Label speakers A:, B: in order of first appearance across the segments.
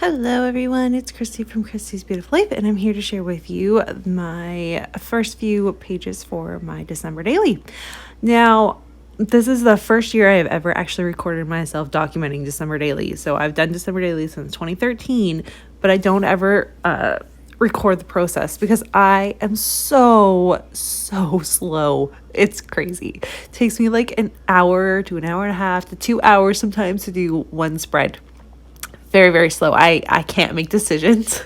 A: Hello everyone, it's Christy from Christy's Beautiful Life, and I'm here to share with you my first few pages for my December daily. Now, this is the first year I've ever actually recorded myself documenting December daily. So I've done December daily since 2013, but I don't ever record the process because I am so slow. It's crazy. It takes me like an hour to an hour and a half to 2 hours sometimes to do one spread. Very slow. I can't make decisions.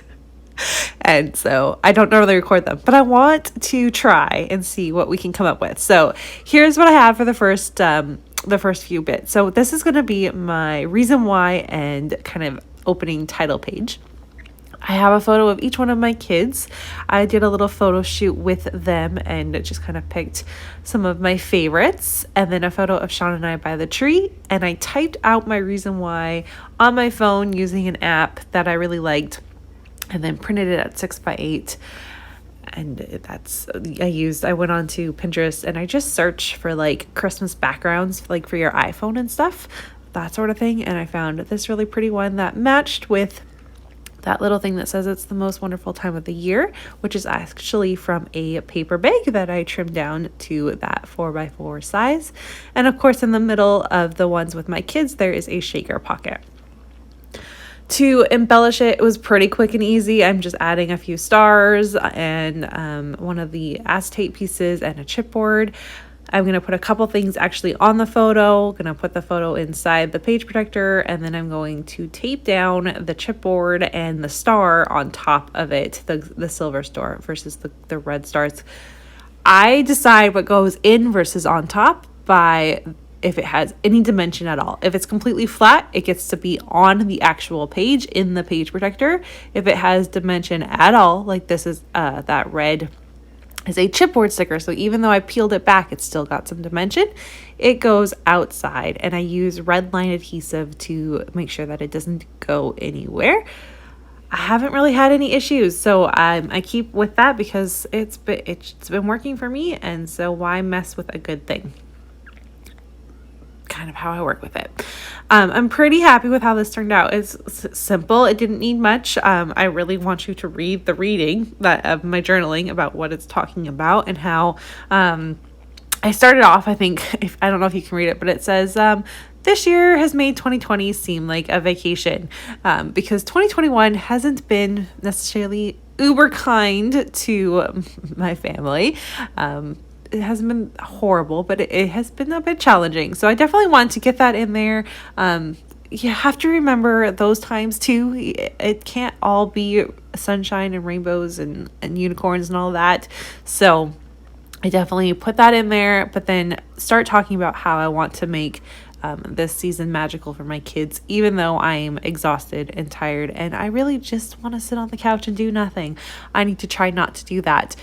A: And so I don't normally record them, but I want to try and see what we can come up with. So here's what I have for the first few bits. So this is going to be my reason why and kind of opening title page. I have a photo of each one of my kids. I did a little photo shoot with them and just kind of picked some of my favorites. And then a photo of Sean and I by the tree. And I typed out my reason why on my phone using an app that I really liked. And then printed it at 6x8. And I went on to Pinterest and I just searched for like Christmas backgrounds, like for your iPhone and stuff, that sort of thing. And I found this really pretty one that matched with that little thing that says it's the most wonderful time of the year, which is actually from a paper bag that I trimmed down to that 4x4 size. And of course, in the middle of the ones with my kids, there is a shaker pocket. To embellish it, it was pretty quick and easy. I'm just adding a few stars and one of the acetate pieces and a chipboard. I'm going to put a couple things actually on the photo, going to put the photo inside the page protector, and then I'm going to tape down the chipboard and the star on top of it, the silver star versus the red stars. I decide what goes in versus on top by if it has any dimension at all. If it's completely flat, it gets to be on the actual page in the page protector. If it has dimension at all, like this is that red is a chipboard sticker. So even though I peeled it back, it's still got some dimension. It goes outside and I use red line adhesive to make sure that it doesn't go anywhere. I haven't really had any issues. So I keep with that because it's been working for me. And so why mess with a good thing? Kind of how I work with it. I'm pretty happy with how this turned out. It's simple. It didn't need much. I really want you to read the reading of my journaling about what it's talking about and how I started off, I don't know if you can read it, but it says, this year has made 2020 seem like a vacation because 2021 hasn't been necessarily uber kind to my family. It hasn't been horrible, but it has been a bit challenging. So I definitely want to get that in there. You have to remember those times too. It can't all be sunshine and rainbows and unicorns and all that. So I definitely put that in there, but then start talking about how I want to make this season magical for my kids, even though I'm exhausted and tired and I really just want to sit on the couch and do nothing. I need to try not to do that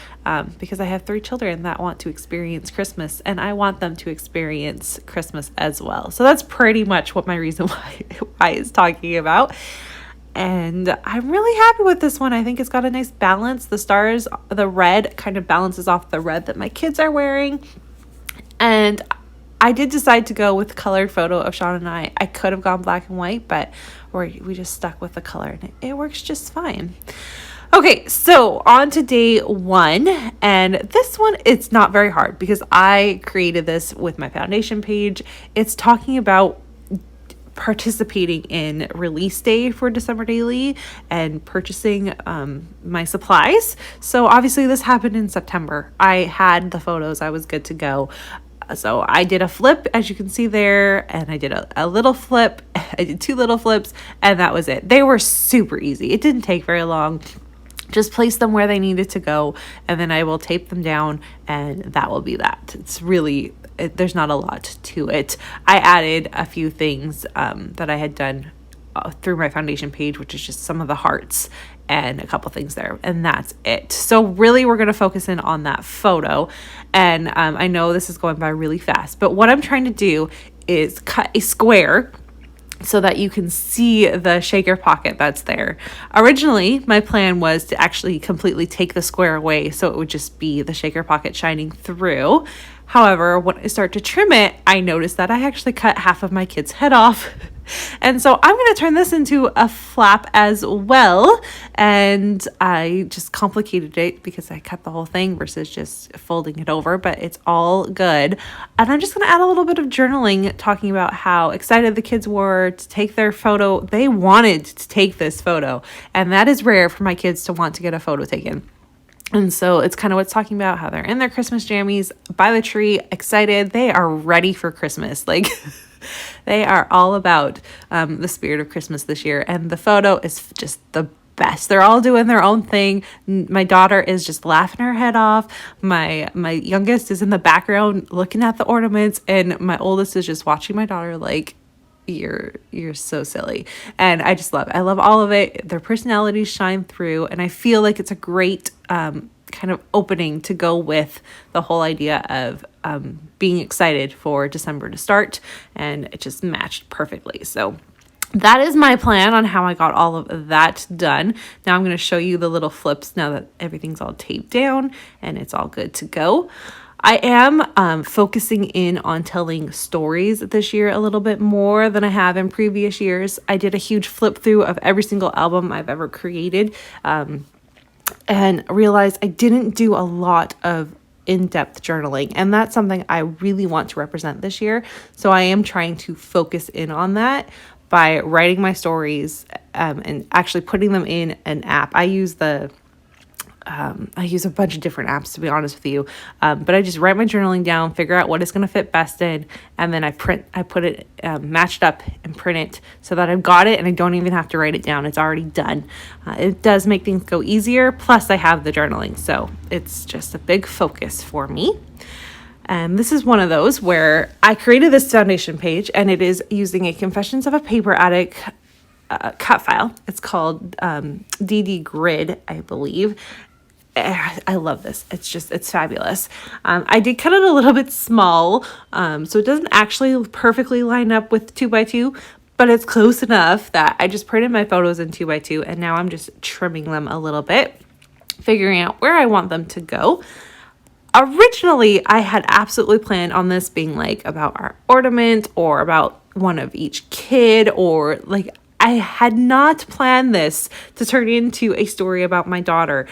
A: because I have 3 children that want to experience Christmas and I want them to experience Christmas as well. So that's pretty much what my reason why is talking about. And I'm really happy with this one. I think it's got a nice balance. The stars, the red kind of balances off the red that my kids are wearing. And I did decide to go with colored photo of Sean and I. I could have gone black and white, but we just stuck with the color and it works just fine. Okay, so on to day 1. And this one, it's not very hard because I created this with my foundation page. It's talking about participating in release day for December daily and purchasing my supplies. So obviously this happened in September. I had the photos. I was good to go. So I did a flip, as you can see there, and I did a little flip. I did 2 little flips, and that was it. They were super easy. It didn't take very long. Just place them where they needed to go, and then I will tape them down, and that will be that. It's really, there's not a lot to it. I added a few things that I had done through my foundation page, which is just some of the hearts and a couple things there, and that's it. So really we're going to focus in on that photo, and I know this is going by really fast, but what I'm trying to do is cut a square so that you can see the shaker pocket that's there. Originally, my plan was to actually completely take the square away so it would just be the shaker pocket shining through. However, when I start to trim it, I noticed that I actually cut half of my kid's head off And so I'm going to turn this into a flap as well. And I just complicated it because I cut the whole thing versus just folding it over, but it's all good. And I'm just going to add a little bit of journaling, talking about how excited the kids were to take their photo. They wanted to take this photo, and that is rare for my kids to want to get a photo taken. And so it's kind of what's talking about how they're in their Christmas jammies by the tree, excited. They are ready for Christmas. Like they are all about the spirit of Christmas this year. And the photo is just the best. They're all doing their own thing. My daughter is just laughing her head off. My youngest is in the background looking at the ornaments, and my oldest is just watching my daughter like, you're so silly. And I love all of it. Their personalities shine through, and I feel like it's a great kind of opening to go with the whole idea of being excited for December to start, and it just matched perfectly. So that is my plan on how I got all of that done. Now I'm going to show you the little flips now that everything's all taped down and it's all good to go. I am focusing in on telling stories this year a little bit more than I have in previous years. I did a huge flip through of every single album I've ever created and realized I didn't do a lot of in-depth journaling, and that's something I really want to represent this year. So I am trying to focus in on that by writing my stories and actually putting them in an app. I use a bunch of different apps, to be honest with you. But I just write my journaling down, figure out what it's going to fit best in, and then I put it matched up and print it so that I've got it and I don't even have to write it down. It's already done. It does make things go easier. Plus I have the journaling. So it's just a big focus for me. And this is one of those where I created this foundation page, and it is using a Confessions of a Paper Addict cut file. It's called DD Grid, I believe. I love this. It's fabulous. I did cut it a little bit small, so it doesn't actually perfectly line up with 2x2, but it's close enough that I just printed my photos in 2x2, and now I'm just trimming them a little bit, figuring out where I want them to go. Originally, I had absolutely planned on this being like about our ornament or about one of each kid, or like I had not planned this to turn into a story about my daughter.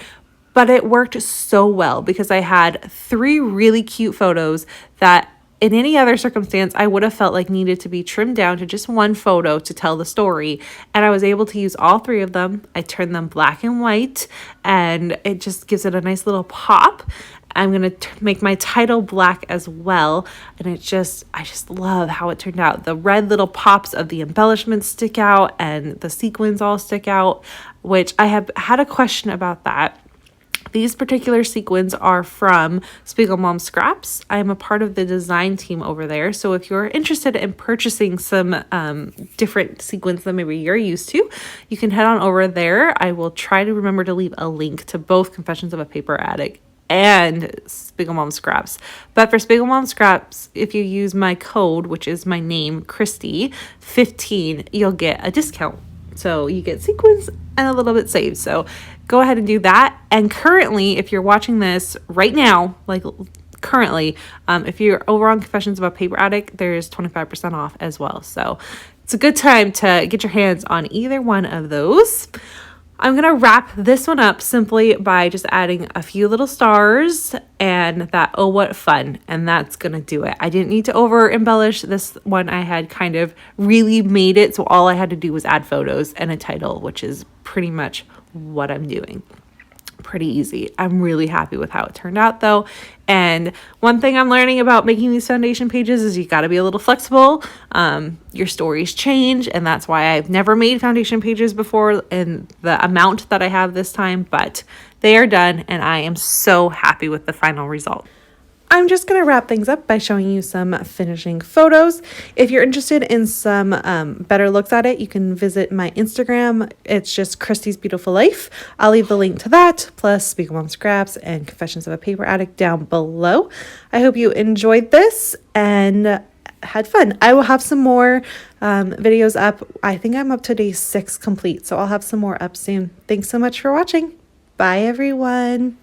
A: But it worked so well because I had 3 really cute photos that in any other circumstance, I would have felt like needed to be trimmed down to just one photo to tell the story. And I was able to use all 3 of them. I turned them black and white, and it just gives it a nice little pop. I'm going to make my title black as well. And I just love how it turned out. The red little pops of the embellishments stick out, and the sequins all stick out, which I have had a question about that. These particular sequins are from Spiegel Mom Scraps. I am a part of the design team over there. So if you're interested in purchasing some different sequins than maybe you're used to, you can head on over there. I will try to remember to leave a link to both Confessions of a Paper Addict and Spiegel Mom Scraps. But for Spiegel Mom Scraps, if you use my code, which is my name, Christy 15, you'll get a discount. So you get sequins and a little bit saved. So go ahead and do that. And currently, if you're watching this right now, like currently, if you're over on Confessions of a Paper Addict, there's 25% off as well. So it's a good time to get your hands on either one of those. I'm going to wrap this one up simply by just adding a few little stars and that, oh, what fun. And that's going to do it. I didn't need to over embellish this one. I had kind of really made it. So all I had to do was add photos and a title, which is pretty much what I'm doing. Pretty easy. I'm really happy with how it turned out though. And one thing I'm learning about making these foundation pages is you got to be a little flexible. Your stories change, and that's why I've never made foundation pages before in the amount that I have this time, but they are done and I am so happy with the final result. I'm just going to wrap things up by showing you some finishing photos. If you're interested in some better looks at it, you can visit my Instagram. It's just Christy's Beautiful Life. I'll leave the link to that, plus Spiegel Mom Scraps and Confessions of a Paper Addict down below. I hope you enjoyed this and had fun. I will have some more videos up. I think I'm up to day 6 complete, so I'll have some more up soon. Thanks so much for watching. Bye, everyone.